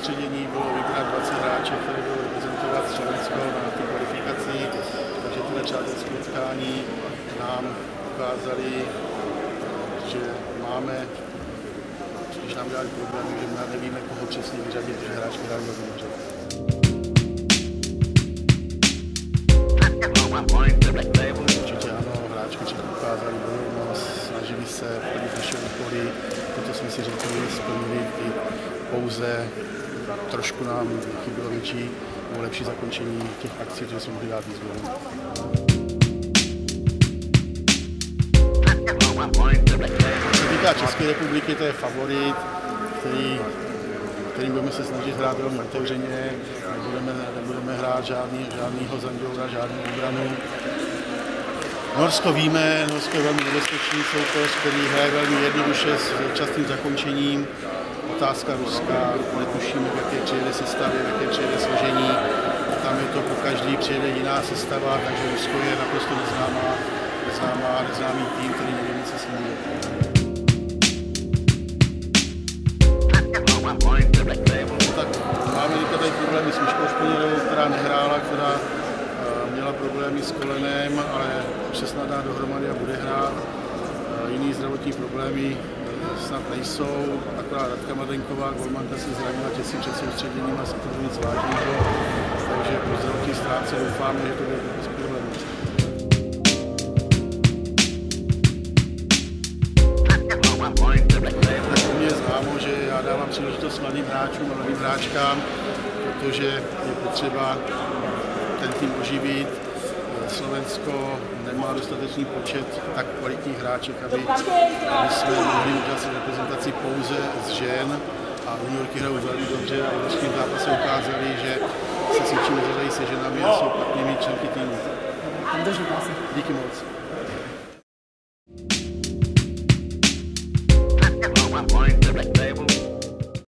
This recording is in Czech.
soustředění bylo vybrat 20 hráčů, které budou reprezentovat Slovensko na té kvalifikaci, takže tyhle přátelské utkání nám ukázali, že máme, když nám dělali problémy, že my nevíme, koho přesně vyřadit, že hráčky hrají velmi dobře. Určitě ano, hráčky ukázali bojovnost, snažili se plnit naše úkoly, toto jsme si řekli, splnili i pouze trošku nám chybilo větší nebo lepší zakončení těch akcí, které jsme mohli dát víc gólů. Co se týká České republiky, to je favorit, kterým budeme se snažit hrát velmi otevřeně, nebudeme hrát žádnýho Zanděura, žádnou obranu. Norsko víme, Norsko je velmi nebezpečný soupeř, který hraje velmi jednoduše s častým zakončením. Otázka Ruska, netušíme, v jaké přijede sestavě, v jaké přijede složení. Tam je to po každý přijede jiná sestava, takže Rusko je naprosto neznámý tým, který nevíme, co s ním je. Tak máme tady problémy s Myškou Šponěrovou, která nehrála, která měla problémy s kolenem, ale už se snad dá dohromady a bude hrát. Jiný zdravotní problémy snad nejsou, akorát Radka Mladenková, golmanka, se zranila těsně před soustředěním a se to nic vážného, takže po zdravotní stránce doufáme, že to bude bez problémů. Tak u mě je známo, že já dávám příležitost mladým hráčům a mladým hráčkám, protože je potřeba ten tým oživit. Slovensko nemá dostatečný počet tak kvalitních hráček, aby jsme mohli udělat si reprezentaci pouze z žen a juniorky hrajou velmi dobře a v dnešním zápase ukázali, že se s ničím neřadají se ženami a jsou platnými členky týmu. Díky moc.